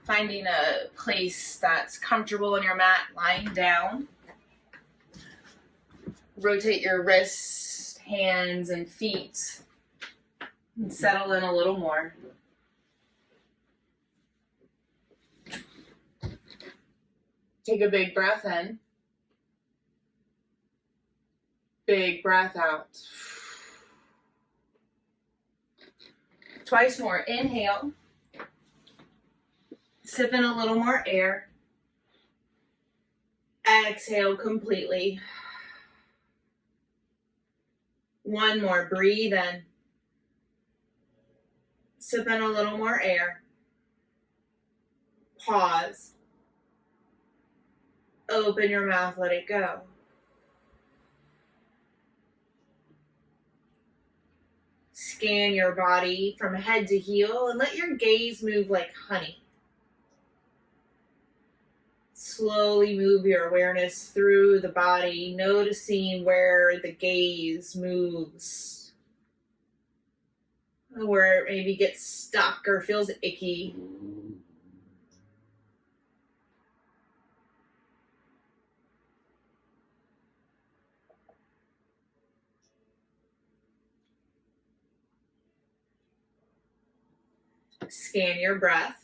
Finding a place that's comfortable on your mat, lying down. Rotate your wrists, hands, and feet, and settle in a little more. Take a big breath in. Big breath out. Twice more. Inhale. Sip in a little more air. Exhale completely. One more. Breathe in. Sip in a little more air. Pause. Open your mouth. Let it go. Scan your body from head to heel and let your gaze move like honey. Slowly move your awareness through the body, noticing where the gaze moves, where it maybe gets stuck or feels icky. Scan your breath.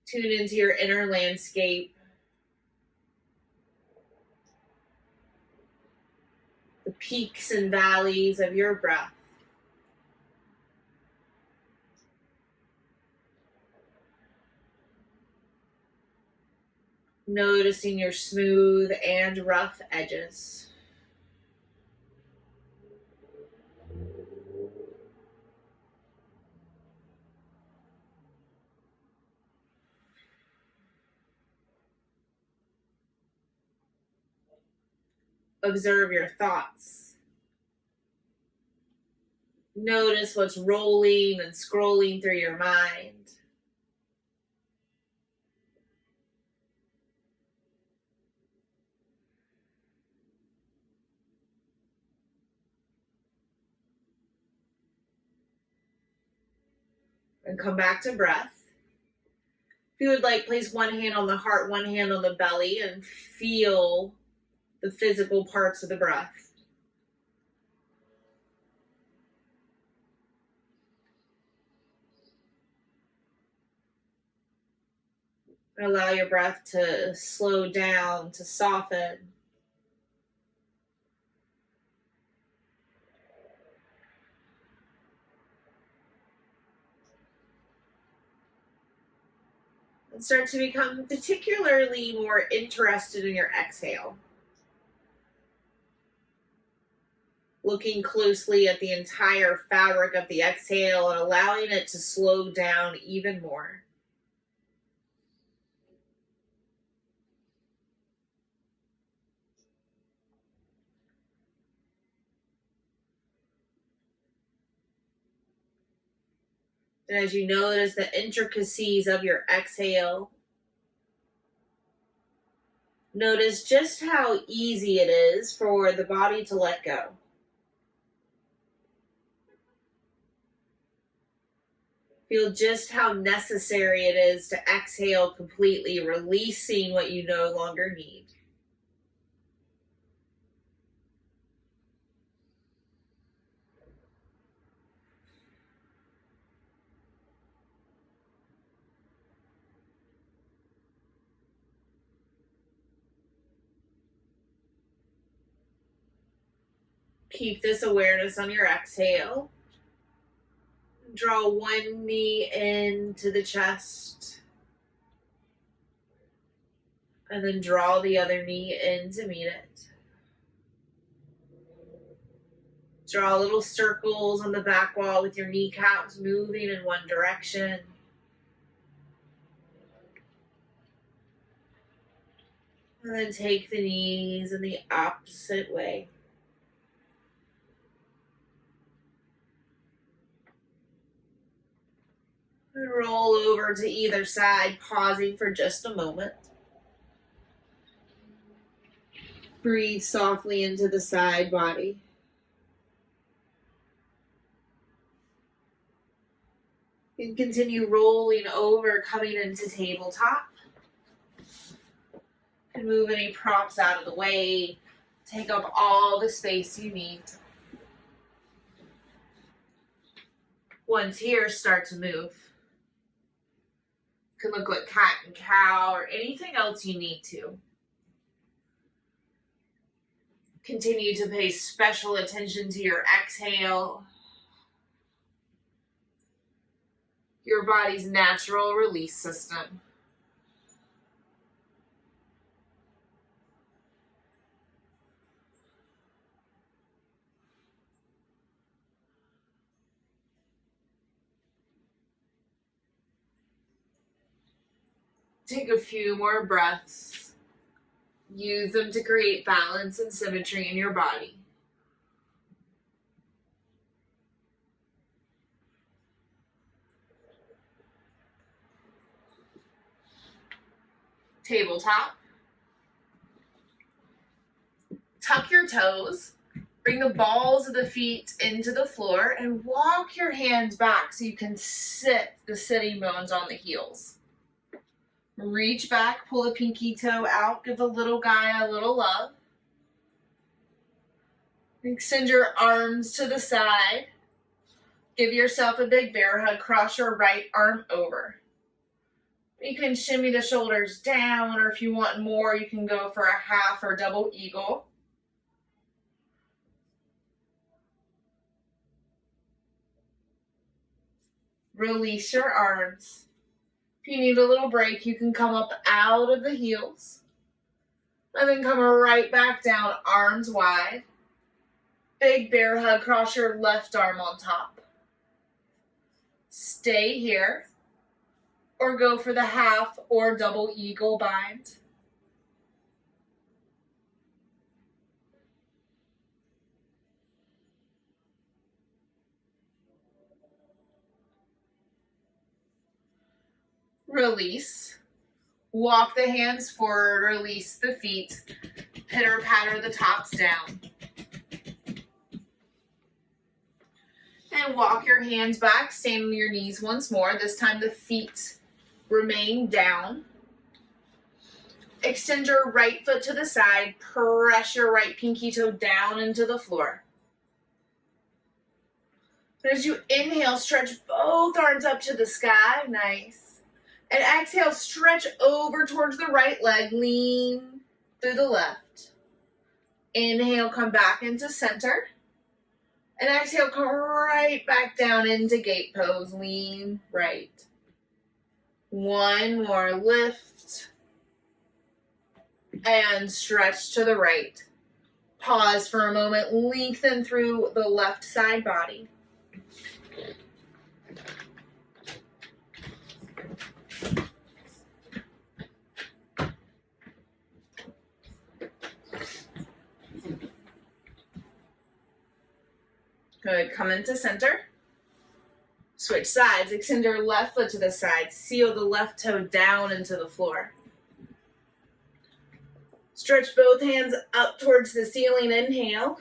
Tune into your inner landscape. The peaks and valleys of your breath. Noticing your smooth and rough edges. Observe your thoughts. Notice what's rolling and scrolling through your mind. And come back to breath. If you would like, place one hand on the heart, one hand on the belly, and feel the physical parts of the breath. Allow your breath to slow down, to soften. And start to become particularly more interested in your exhale. Looking closely at the entire fabric of the exhale and allowing it to slow down even more. And as you notice the intricacies of your exhale, notice just how easy it is for the body to let go. Feel just how necessary it is to exhale completely, releasing what you no longer need. Keep this awareness on your exhale. Draw one knee into the chest. And then draw the other knee in to meet it. Draw little circles on the back wall with your kneecaps moving in one direction. And then take the knees in the opposite way. And roll over to either side, pausing for just a moment. Breathe softly into the side body. You can continue rolling over, coming into tabletop. And move any props out of the way. Take up all the space you need. Once here, start to move. Could look like cat and cow or anything else you need to. Continue to pay special attention to your exhale. Your body's natural release system. Take a few more breaths. Use them to create balance and symmetry in your body. Tabletop. Tuck your toes. Bring the balls of the feet into the floor and walk your hands back so you can sit the sitting bones on the heels. Reach back, pull the pinky toe out, give the little guy a little love. Extend your arms to the side. Give yourself a big bear hug, cross your right arm over. You can shimmy the shoulders down, or if you want more, you can go for a half or double eagle. Release your arms. If you need a little break, you can come up out of the heels. And then come right back down, arms wide. Big bear hug, cross your left arm on top. Stay here. Or go for the half or double eagle bind. Release. Walk the hands forward, release the feet. Pitter patter the tops down. And walk your hands back, stand on your knees once more. This time the feet remain down. Extend your right foot to the side. Press your right pinky toe down into the floor. And as you inhale, stretch both arms up to the sky. Nice. And exhale, stretch over towards the right leg. Lean through the left. Inhale, come back into center. And exhale, come right back down into gate pose. Lean right. One more lift. And stretch to the right. Pause for a moment. Lengthen through the left side body. Good. Come into center. Switch sides. Extend your left foot to the side. Seal the left toe down into the floor. Stretch both hands up towards the ceiling. Inhale.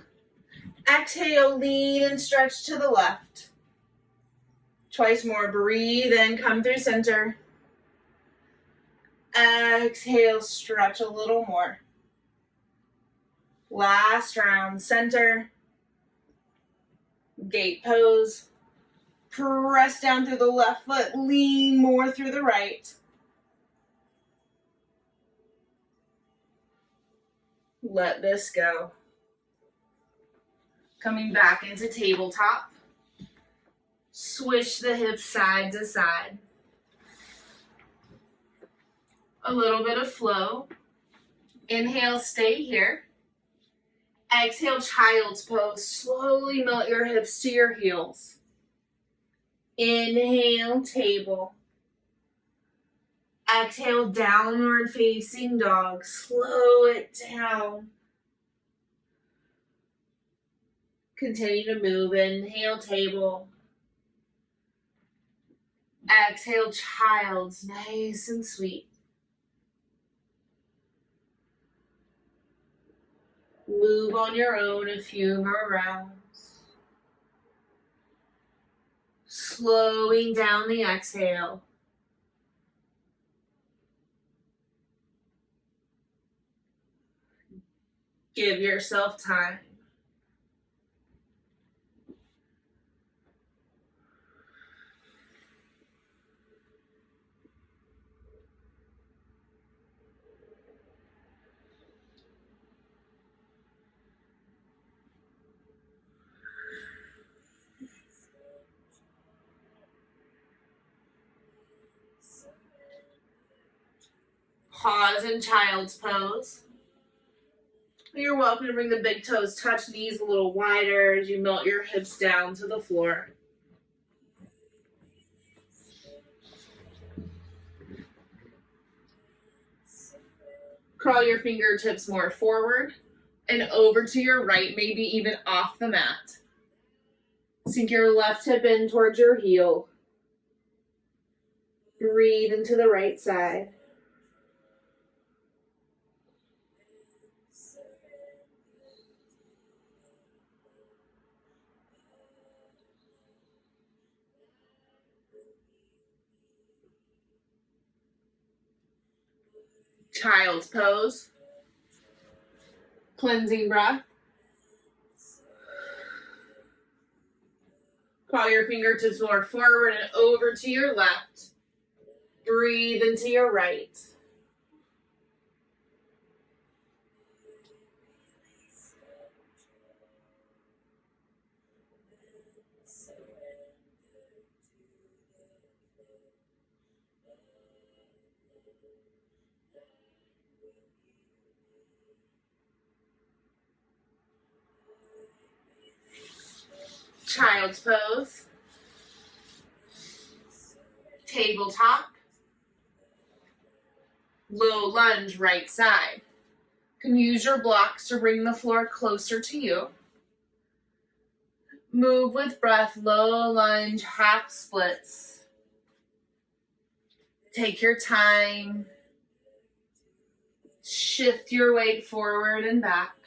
Exhale, lean and stretch to the left. Twice more. Breathe in. Come through center. Exhale, stretch a little more. Last round. Center. Gate pose. Press down through the left foot. Lean more through the right. Let this go. Coming back into tabletop. Swish the hips side to side. A little bit of flow. Inhale, stay here. Exhale, child's pose. Slowly melt your hips to your heels. Inhale, table. Exhale, downward facing dog. Slow it down. Continue to move. Inhale, table. Exhale, child's. Nice and sweet. Move on your own a few more rounds. Slowing down the exhale. Give yourself time. Pause in child's pose. You're welcome to bring the big toes, touch knees a little wider as you melt your hips down to the floor. Crawl your fingertips more forward and over to your right, maybe even off the mat. Sink your left hip in towards your heel. Breathe into the right side. Child's pose. Cleansing breath. Crawl your fingertips more forward and over to your left. Breathe into your right. Child's pose. Tabletop. Low lunge, right side. You can use your blocks to bring the floor closer to you. Move with breath, low lunge, half splits. Take your time. Shift your weight forward and back.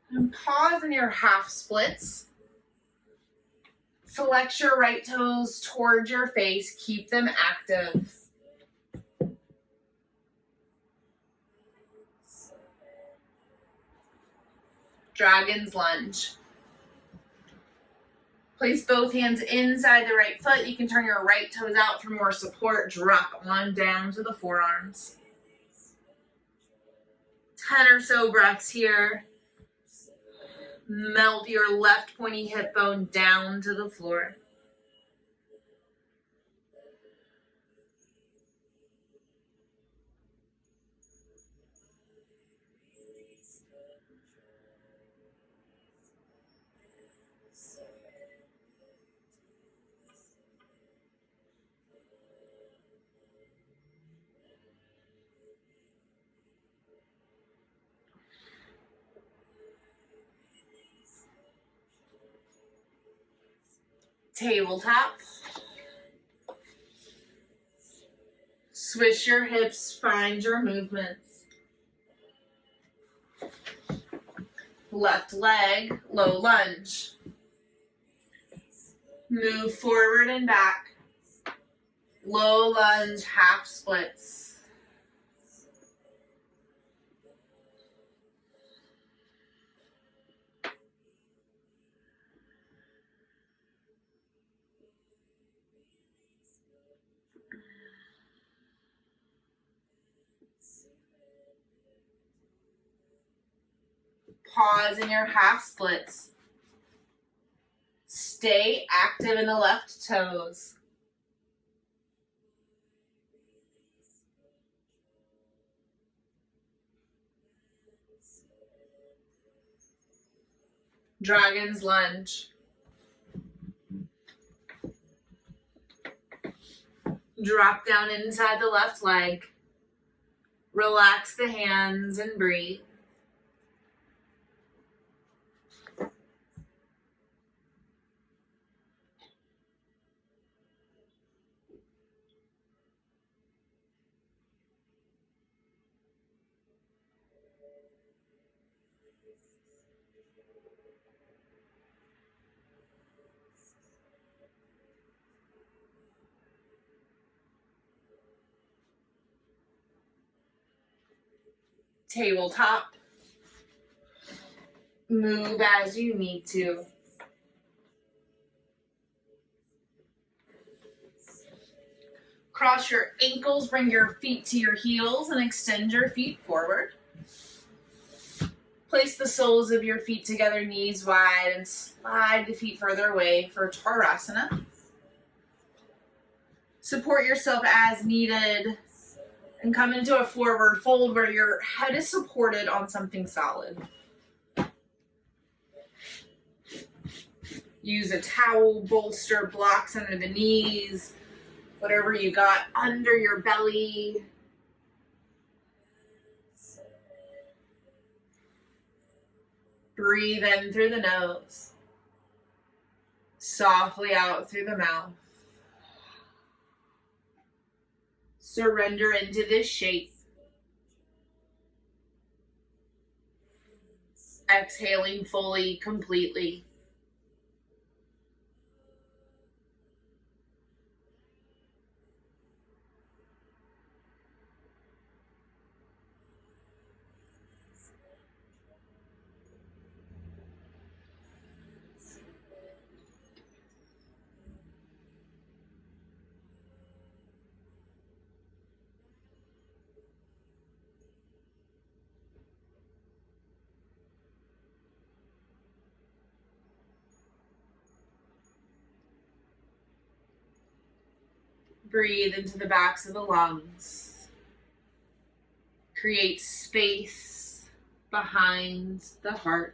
And pause in your half splits. Flex your right toes towards your face. Keep them active. Dragon's lunge. Place both hands inside the right foot. You can turn your right toes out for more support. Drop on down to the forearms. 10 or so breaths here. Melt your left pointy hip bone down to the floor. Tabletop. Switch your hips, find your movements. Left leg, low lunge. Move forward and back. Low lunge, half splits. Pause in your half splits. Stay active in the left toes. Dragon's lunge. Drop down inside the left leg. Relax the hands and breathe. Tabletop. Move as you need to. Cross your ankles, bring your feet to your heels, and extend your feet forward. Place the soles of your feet together, knees wide, and slide the feet further away for Tadasana. Support yourself as needed and come into a forward fold where your head is supported on something solid. Use a towel, bolster, blocks under the knees, whatever you got under your belly. Breathe in through the nose, softly out through the mouth. Surrender into this shape. Exhaling fully, completely. Breathe into the backs of the lungs. Create space behind the heart.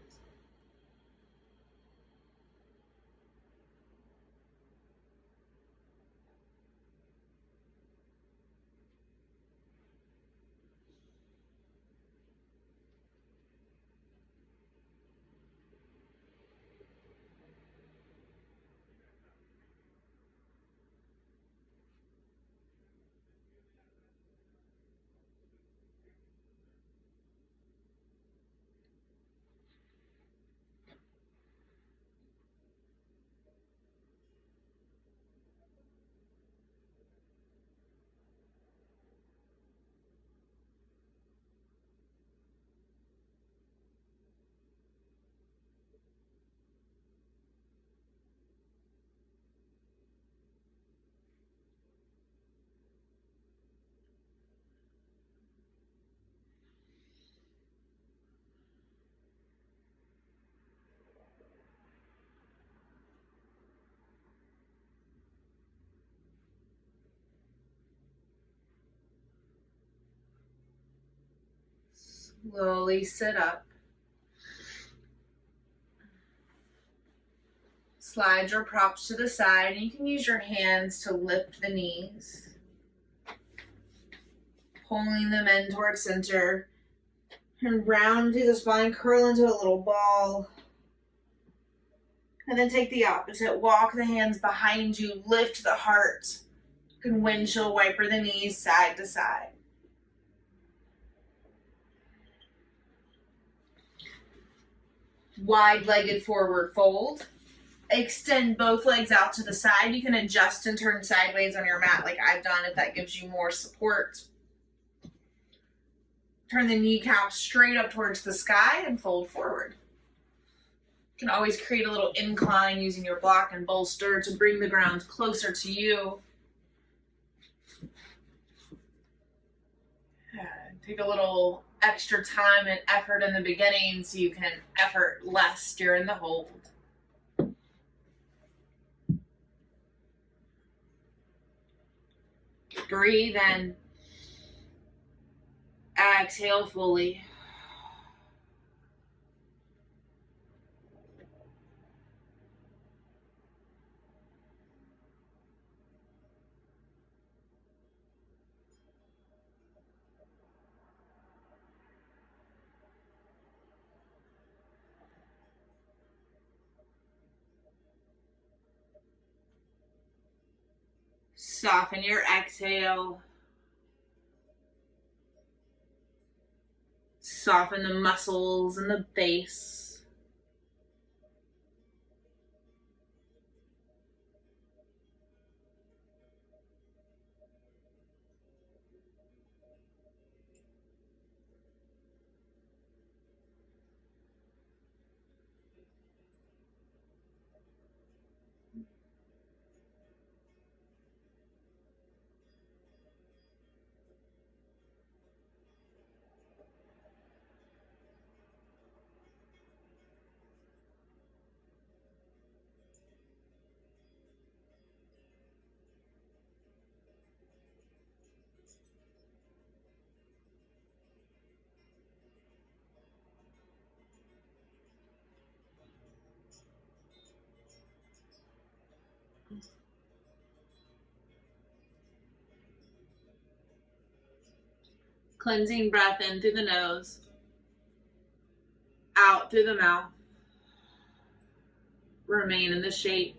Slowly sit up. Slide your props to the side, and you can use your hands to lift the knees. Pulling them in towards center. And round through the spine, curl into a little ball. And then take the opposite. Walk the hands behind you, lift the heart. You can windshield wiper the knees side to side. Wide-legged forward fold. Extend both legs out to the side. You can adjust and turn sideways on your mat like I've done if that gives you more support. Turn the kneecaps straight up towards the sky and fold forward. You can always create a little incline using your block and bolster to bring the ground closer to you. Take a little extra time and effort in the beginning so you can effort less during the hold. Breathe in. Exhale fully. Soften your exhale. Soften the muscles in the base. Cleansing breath in through the nose, out through the mouth. Remain in the shape,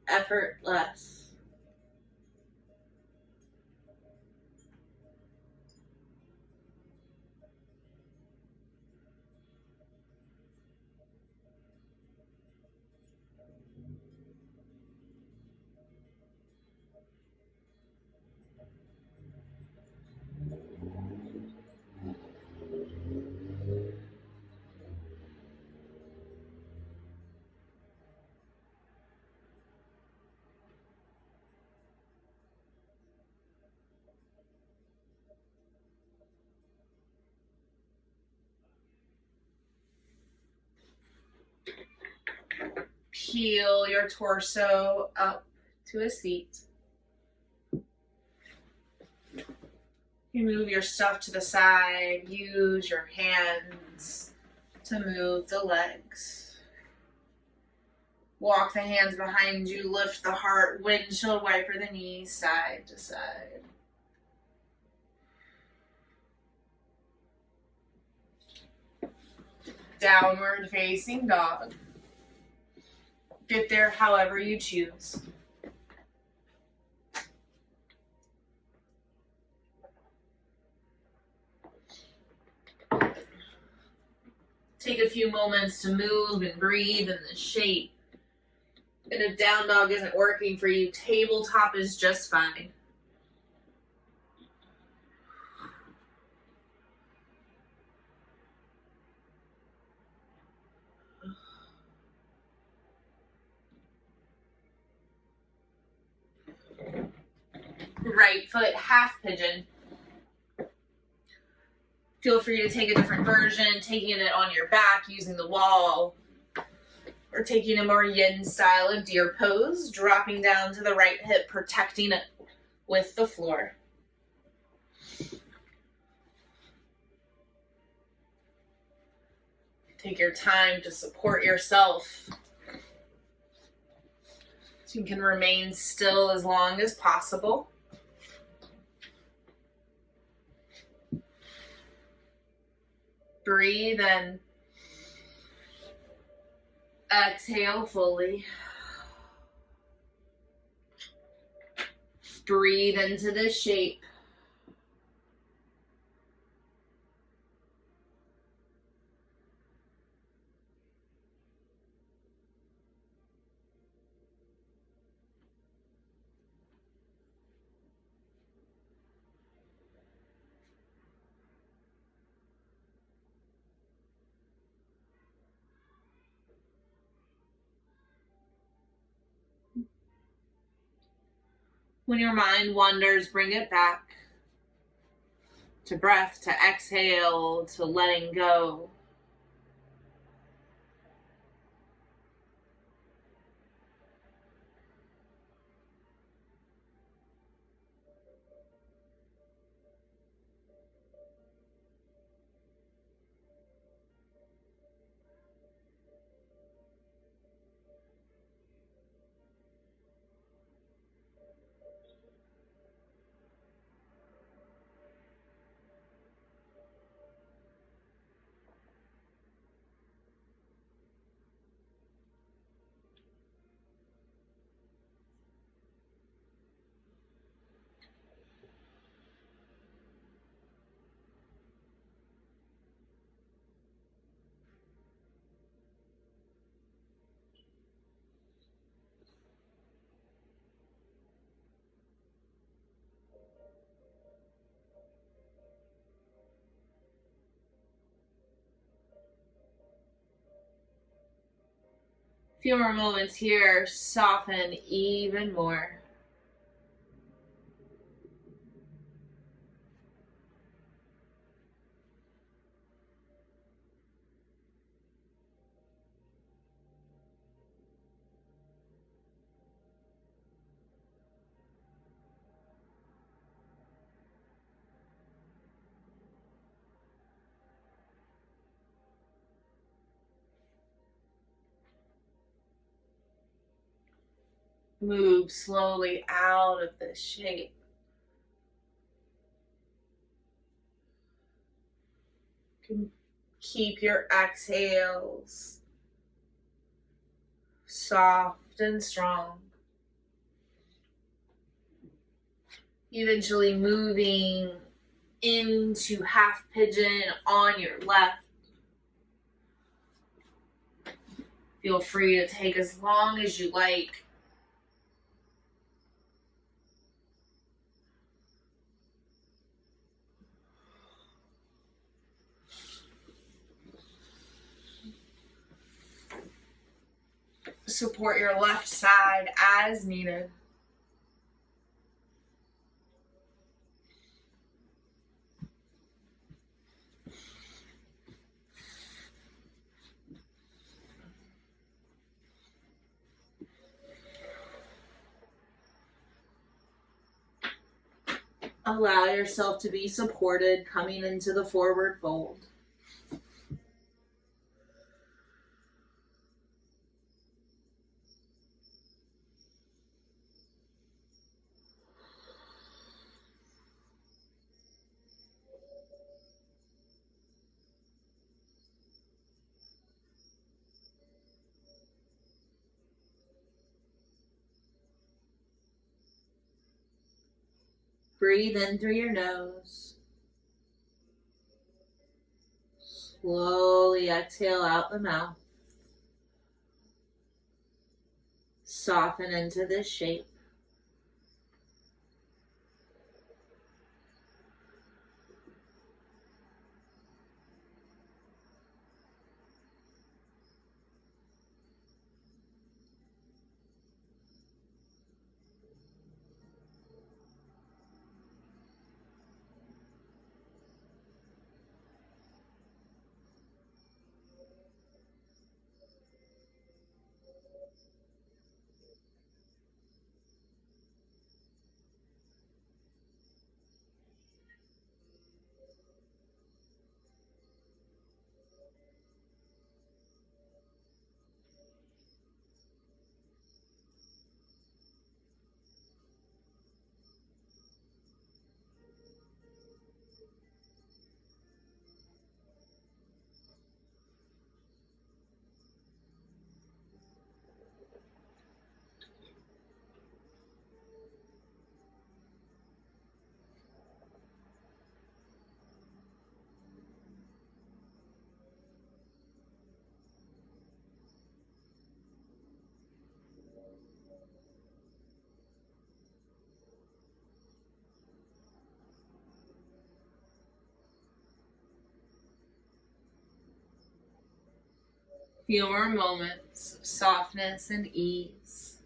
effortless. Peel your torso up to a seat. You move your stuff to the side. Use your hands to move the legs. Walk the hands behind you. Lift the heart. Windshield wiper the knees side to side. Downward facing dog. Get there however you choose. Take a few moments to move and breathe in the shape. And if down dog isn't working for you, tabletop is just fine. Right foot half pigeon. Feel free to take a different version, taking it on your back using the wall, or taking a more yin style of deer pose, dropping down to the right hip, protecting it with the floor. Take your time to support yourself. So you can remain still as long as possible. Breathe in. Exhale fully. Breathe into the shape. When your mind wanders, bring it back to breath, to exhale, to letting go. Few more moments here. Soften even more. Move slowly out of this shape. Keep your exhales soft and strong. Eventually moving into half pigeon on your left. Feel free to take as long as you like. Support your left side as needed. Allow yourself to be supported coming into the forward fold. Breathe in through your nose. Slowly exhale out the mouth. Soften into this shape. Few more moments of softness and ease.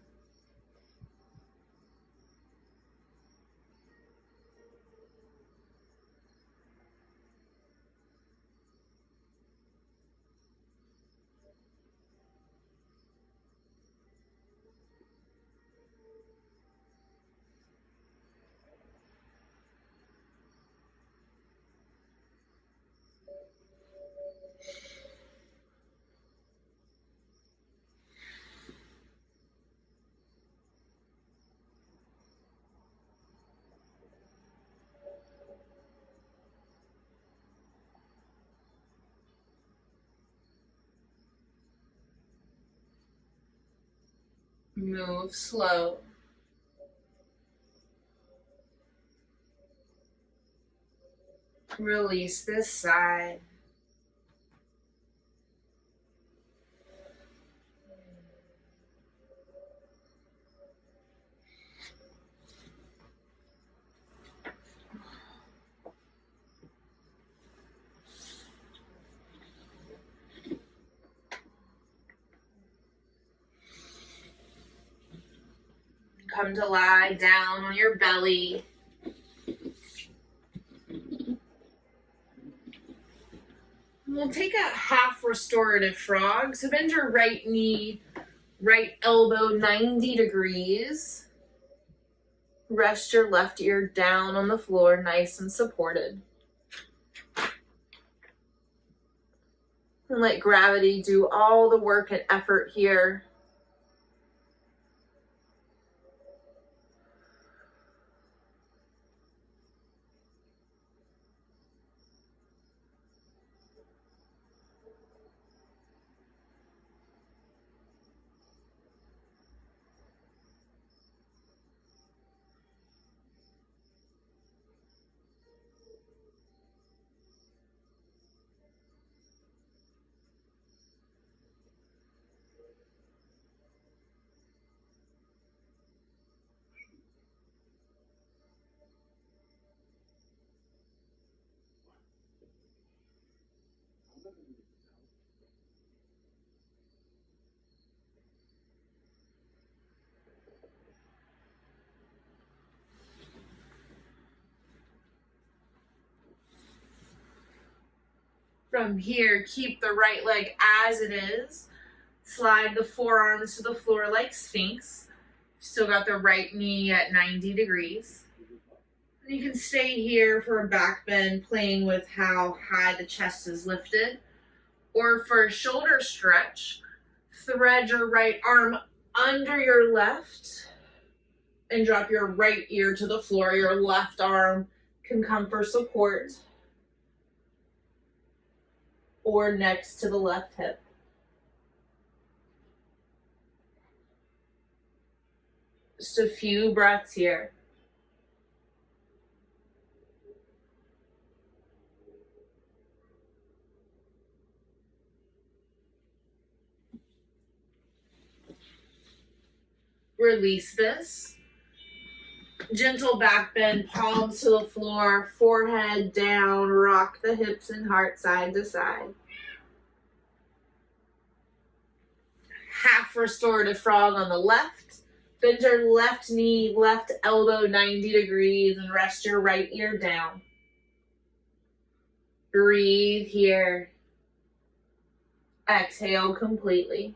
Move slow. Release this side. come to lie down on your belly. We'll take a half restorative frog. So bend your right knee, right elbow 90 degrees. Rest your left ear down on the floor, nice and supported. And let gravity do all the work and effort here. From here, keep the right leg as it is. Slide the forearms to the floor like Sphinx. Still got the right knee at 90 degrees. And you can stay here for a back bend, playing with how high the chest is lifted. Or for a shoulder stretch, thread your right arm under your left and drop your right ear to the floor. Your left arm can come for support or next to the left hip. Just a few breaths here. Release this. Gentle back bend, palms to the floor, forehead down, rock the hips and heart side to side. Half restorative frog on the left. Bend your left knee, left elbow 90 degrees and rest your right ear down. Breathe here. Exhale completely.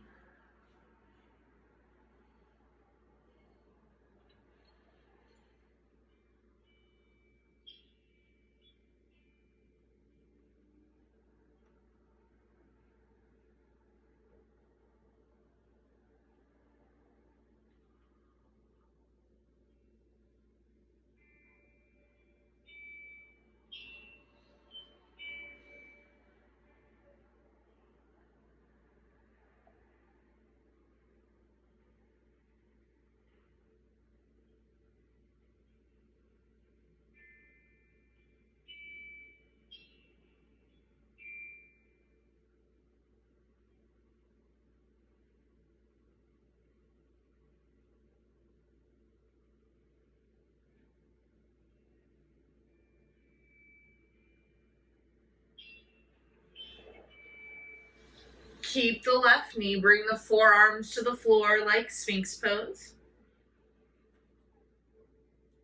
Keep the left knee, bring the forearms to the floor like Sphinx pose.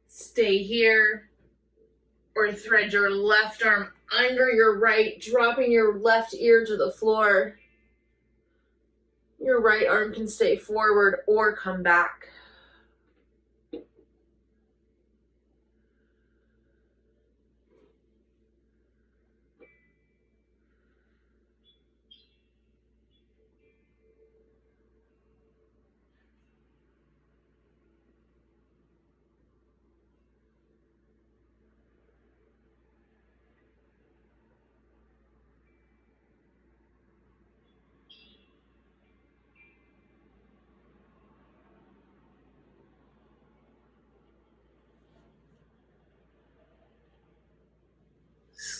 Stay here, or thread your left arm under your right, dropping your left ear to the floor. Your right arm can stay forward or come back.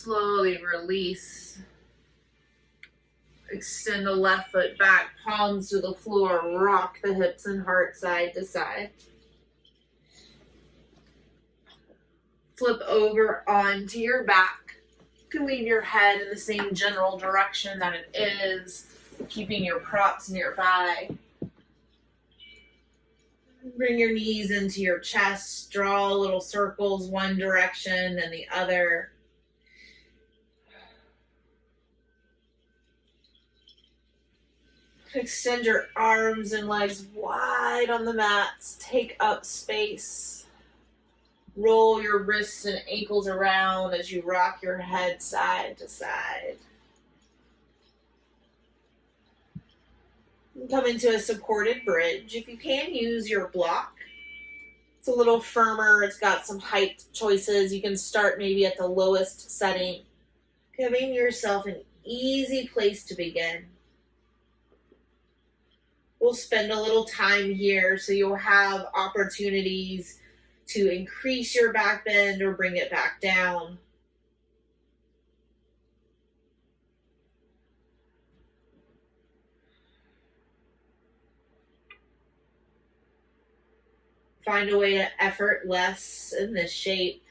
Slowly release. Extend the left foot back, palms to the floor, rock the hips and heart side to side. Flip over onto your back. You can leave your head in the same general direction that it is, keeping your props nearby. Bring your knees into your chest. Draw little circles one direction and the other. Extend your arms and legs wide on the mats. Take up space. Roll your wrists and ankles around as you rock your head side to side. Come into a supported bridge. If you can, use your block. It's a little firmer. It's got some height choices. You can start maybe at the lowest setting, giving yourself an easy place to begin. We'll spend a little time here, so you'll have opportunities to increase your back bend or bring it back down. Find a way to effort less in this shape.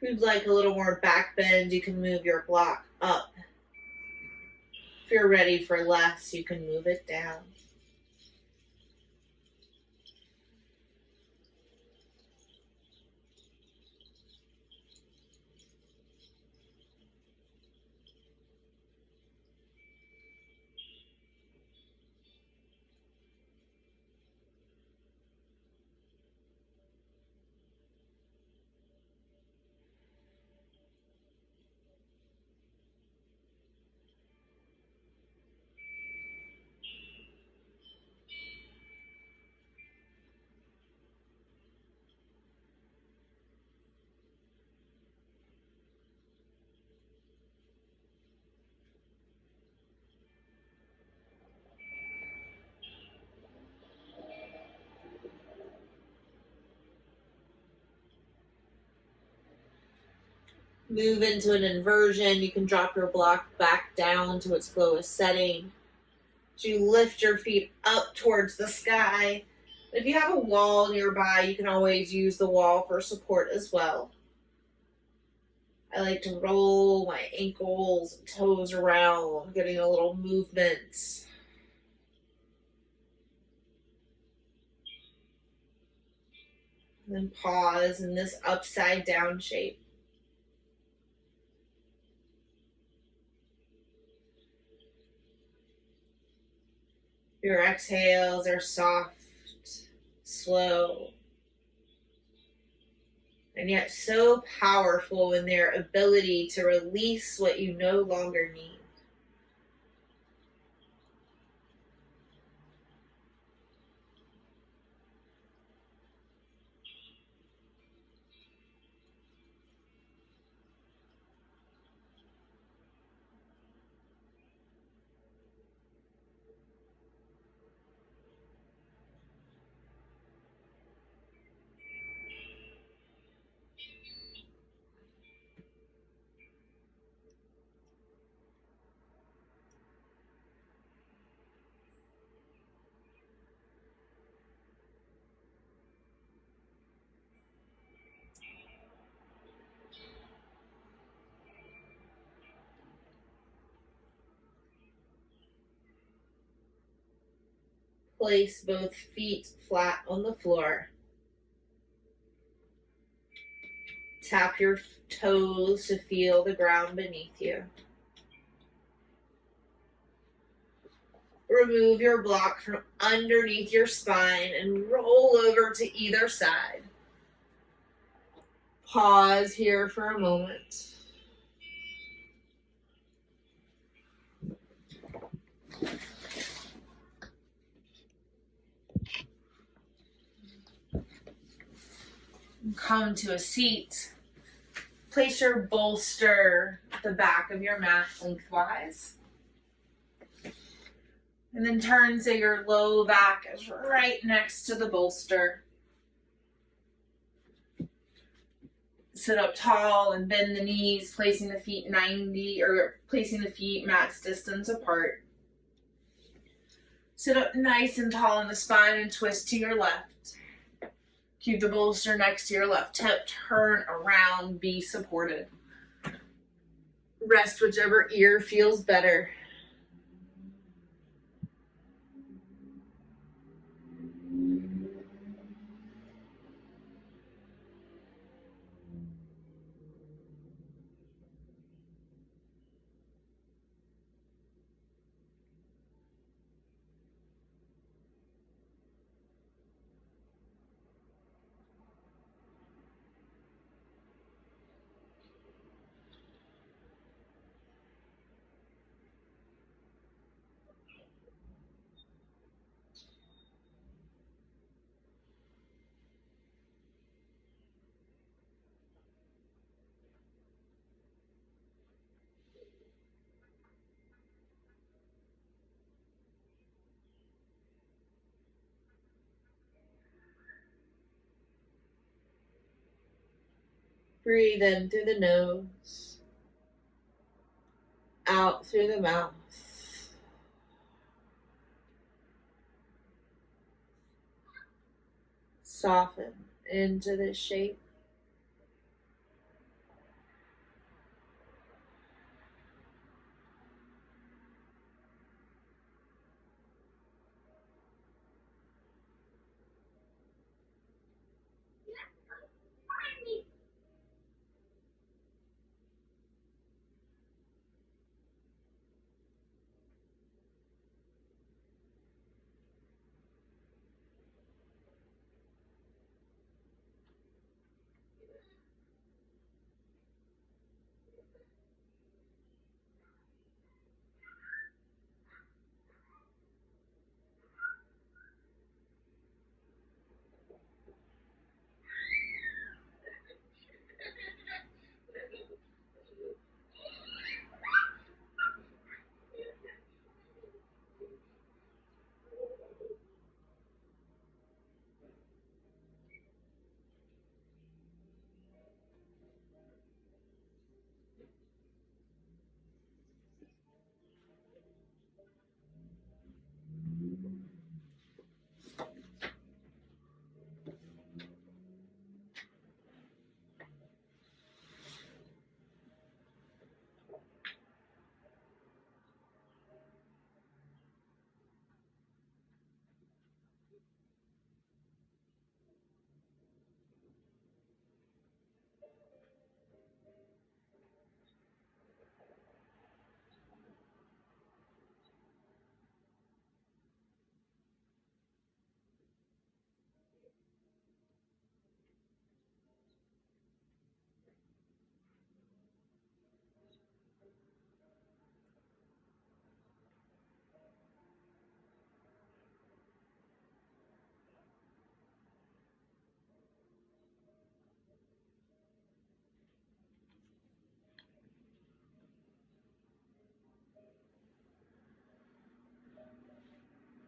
If you'd like a little more back bend, you can move your block up. If you're ready for less, you can move it down. Move into an inversion. You can drop your block back down to its lowest setting. As you lift your feet up towards the sky. If you have a wall nearby, you can always use the wall for support as well. I like to roll my ankles and toes around, getting a little movement. And then pause in this upside down shape. Your exhales are soft, slow, and yet so powerful in their ability to release what you no longer need. Place both feet flat on the floor. Tap your toes to feel the ground beneath you. Remove your block from underneath your spine and roll over to either side. Pause here for a moment. Come to a seat. Place your bolster at the back of your mat lengthwise. And then turn so your low back is right next to the bolster. sit up tall and bend the knees, placing the feet mat's distance apart. Sit up nice and tall in the spine and twist to your left. Keep the bolster next to your left hip. Turn around, be supported. Rest whichever ear feels better. Breathe in through the nose, out through the mouth. Soften into this shape.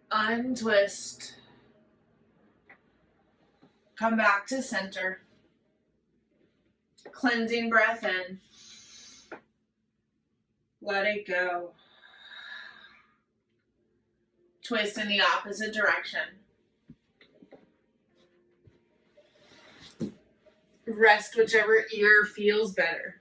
Untwist. Come back to center. Cleansing breath in. Let it go. Twist in the opposite direction. Rest whichever ear feels better.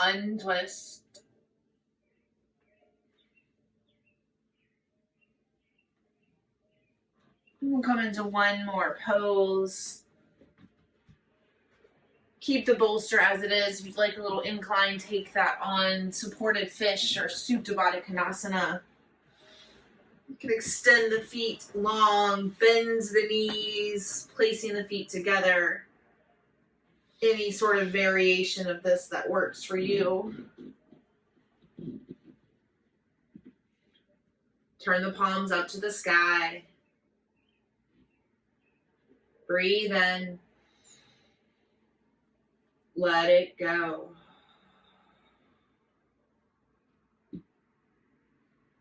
Untwist. We'll come into one more pose. Keep the bolster as it is. If you'd like a little incline, take that on. Supported fish or Supta Baddha Konasana. You can extend the feet long, bend the knees, placing the feet together. Any sort of variation of this that works for you. Turn the palms up to the sky. Breathe in. Let it go.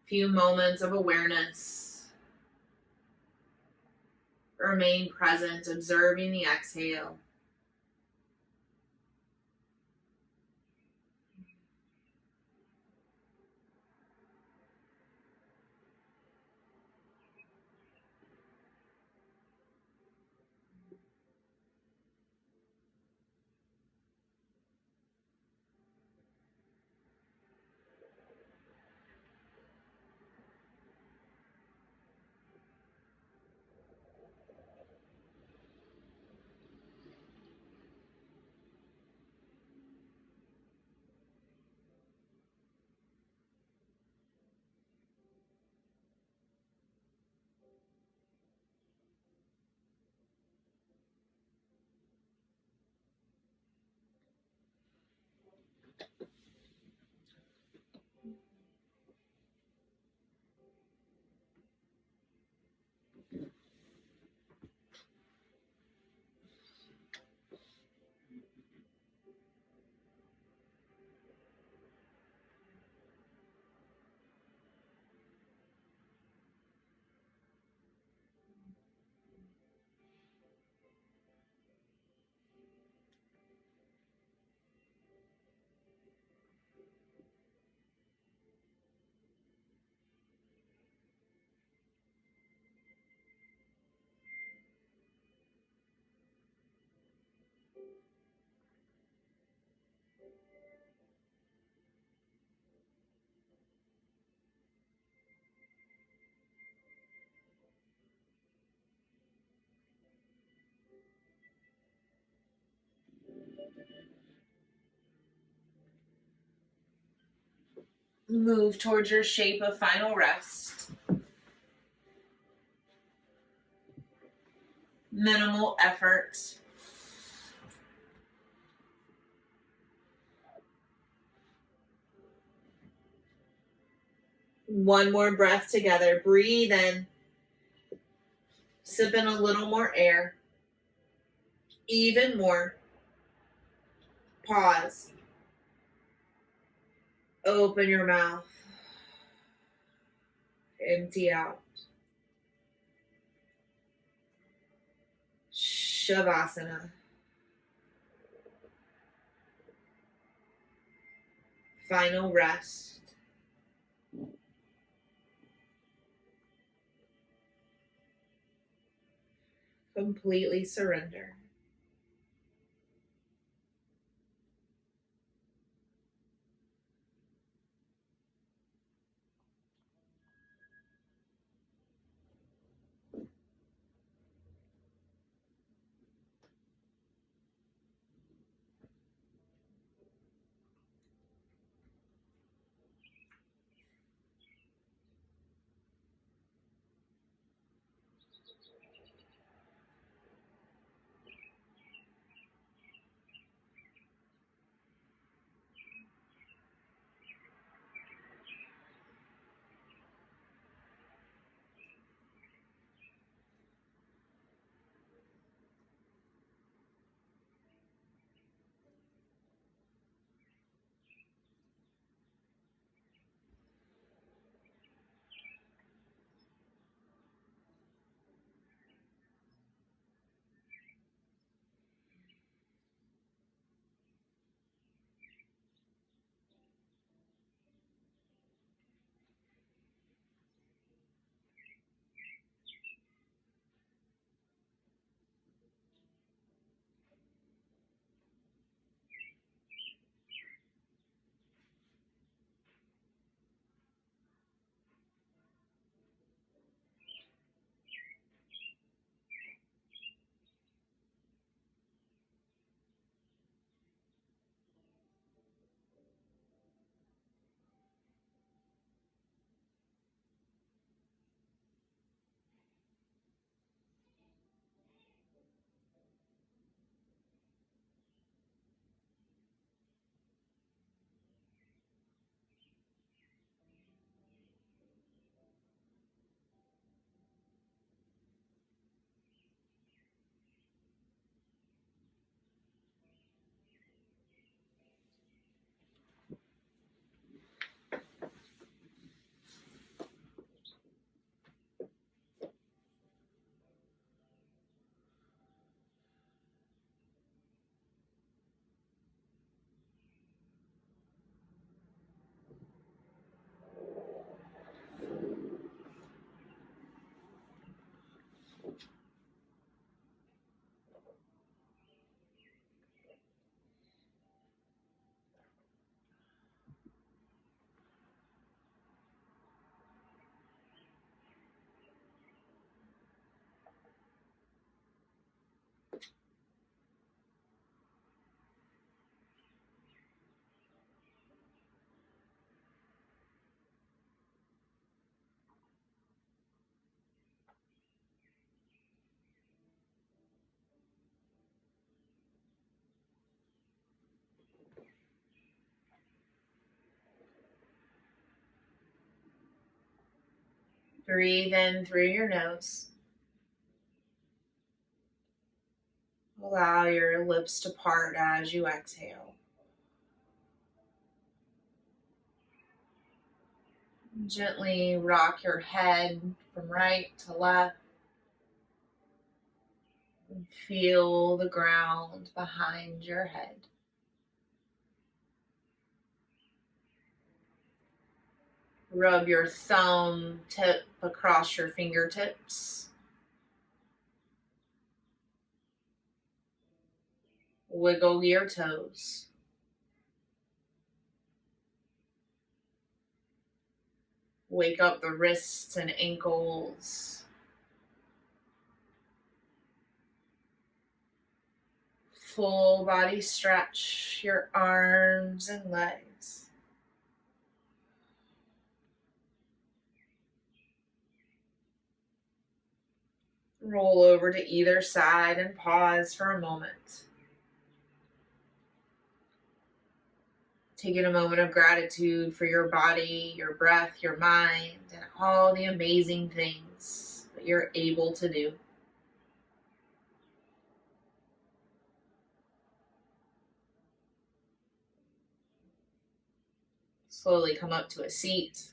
Few moments of awareness. Remain present, observing the exhale. Move towards your shape of final rest. Minimal effort. One more breath together. Breathe in. Sip in a little more air. Even more. Pause. Open your mouth. Empty out. Savasana. Final rest. Completely surrender. Breathe in through your nose. Allow your lips to part as you exhale. Gently rock your head from right to left. And feel the ground behind your head. Rub your thumb tip across your fingertips. Wiggle your toes. Wake up the wrists and ankles. Full body stretch your arms and legs. Roll over to either side and pause for a moment. Taking a moment of gratitude for your body, your breath, your mind, and all the amazing things that you're able to do. Slowly come up to a seat.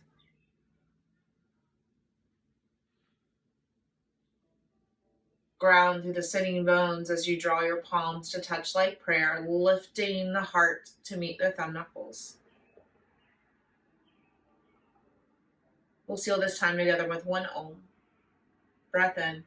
Ground through the sitting bones as you draw your palms to touch like prayer, lifting the heart to meet the thumb knuckles. We'll seal this time together with one Om. Breath in.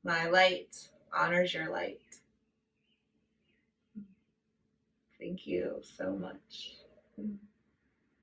My light honors your light. Thank you so much.